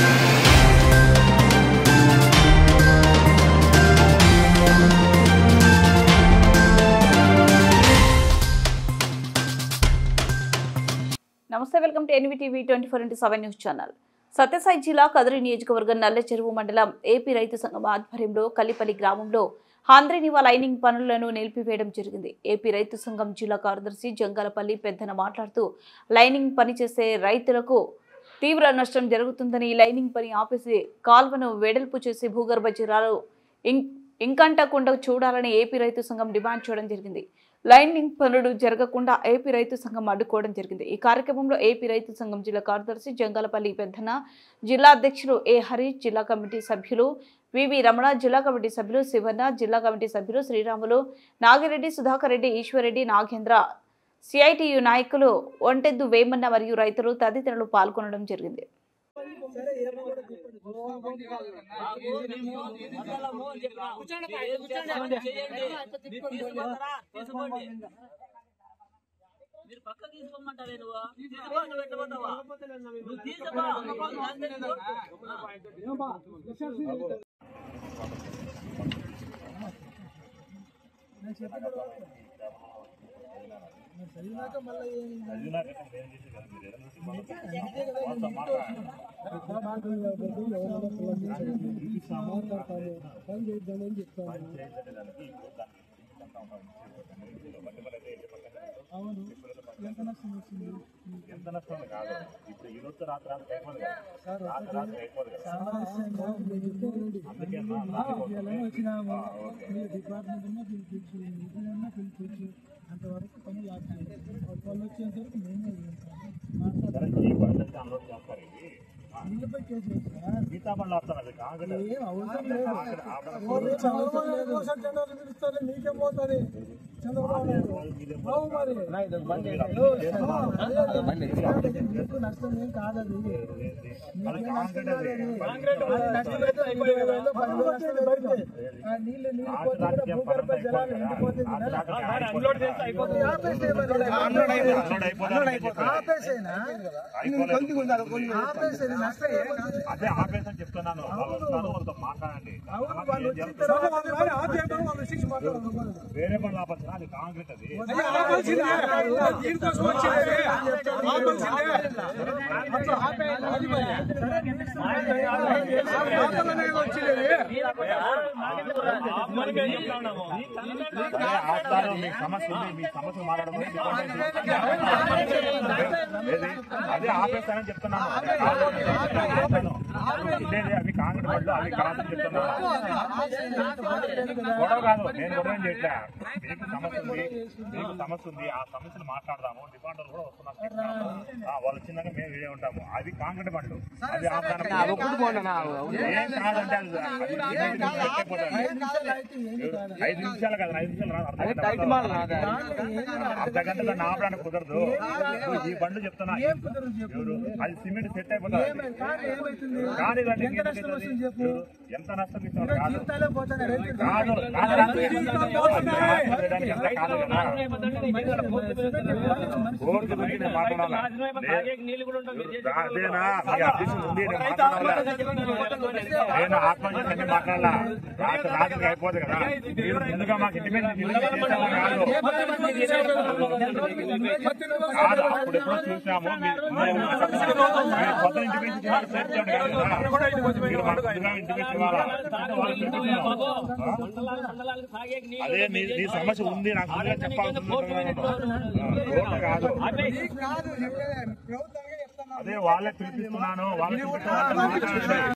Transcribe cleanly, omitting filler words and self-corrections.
నమస్తే, welcome to NVTV 24/7 news channel. Satyasai జిల్లా కదిరి నియోజకవర్గం నల్లచెరువు మండలం ఏపీ రైతు సంఘం ఆధ్వర్యంలో కల్లిపల్లి గ్రామంలో హాంద్రేనివా లైనింగ్ పనులను నిలిపివేయడం జరిగింది. ఏపీ రైతు సంఘం జిల్లా కార్యదర్శి జంగాలపల్లి పెద్దన మాట్లాడుతూ లైనింగ్ పనిచేసే రైతులకు తీవ్ర నష్టం జరుగుతుందని లైనింగ్ పని ఆపేసి కాల్వను వెడల్పు చేసి భూగర్భ జలాలు ఇంకంటకుండా చూడాలని ఏపీ రైతు సంఘం డిమాండ్ చేయడం జరిగింది. లైనింగ్ పనులు జరగకుండా ఏపీ రైతు సంఘం అడ్డుకోవడం జరిగింది. ఈ కార్యక్రమంలో ఏపీ రైతు సంఘం జిల్లా కార్యదర్శి జంగాలపల్లి పెద్దన, జిల్లా అధ్యక్షులు ఏ హరీష్, జిల్లా కమిటీ సభ్యులు వివి రమణ, జిల్లా కమిటీ సభ్యులు శివన్న, జిల్లా కమిటీ సభ్యులు శ్రీరాములు, నాగిరెడ్డి, సుధాకర్ రెడ్డి, ఈశ్వర్రెడ్డి, నాగేంద్ర, సిఐటియు నాయకులు ఒంటెద్దు వేమన్న మరియు రైతులు తదితరులు పాల్గొనడం జరిగింది. ఎంత నష్టం కాదు. ఇప్పుడు ఈ రోజు రాత్రి అయిపోదు కదా, అయిపోదు కదా. అంతవరకు పని వాళ్ళు వచ్చేంతవరకు మేమే అన్లోడ్ చేస్తారు. ఇది మిగతా పనులు ఆపుతారు. కాంగ్రెస్ ఏం అవసరం లేదు. చంద్రబాబు పిలుస్తారు, మీకేం పోతుంది చంద్రబాబు మీకు నష్టం ఏం కాదది. నీళ్ళు పోతే భూగర్భ జలాలు ఎండిపోతే అదే ఆపేసని చెప్తున్నాను. వాళ్ళతో మాట్లాడండి. వేరే పనులు ఆపచ్చు. అది కాంగ్రెస్ అది మీ సమస్య ఉంది. మీ సమస్య మాట్లాడడం అదే ఆపేస్తానని చెప్తున్నాను. అవి కాంగ్రెస్ పనులు అవి కాదని చెప్తున్నాను. గొడవ కాదు, నేను గొడవ చేయట్లే. మీకు సమస్య ఉంది, మీకు సమస్య ఉంది. ఆ సమస్యను మాట్లాడదాము. డిపార్ట్మెంట్ కూడా వస్తున్నారు. వాళ్ళు చిన్నగా మేము వీడే ఉంటాము. అది కాంగ్రెస్ పనులు. అది ఏం కాదంటే 5 నిమిషాలు కాదు, 5 నిమిషాలు రాదు. అర్ధ గంటలో ఆపడానికి కుదరదు. ఈ బండ్లు చెప్తున్నా, అది సిమెంట్ సెట్ అయిపోతుంది. కానీ ఎంత నష్టం ఇస్తారు కాదు. అదేనా మీ అధ్యక్షుడు ఉంది. నేను ఆత్మహత్య మాట్లాడాలా. రాత్రికి అయిపోతుంది కదా. మీరు ముందుగా మాకు ఇంటిమేషన్ కాదు. అప్పుడు ఎప్పుడో చూసాము. కొత్త ఇంటిమేషన్ ఇంటిమేషన్ ఇవ్వాలా. అదే నీ సమస్య ఉంది, నాకు ముందుగా చెప్పాల్సింది కాదు. అదే వాళ్ళే పిలిపిస్తున్నాను. వాళ్ళే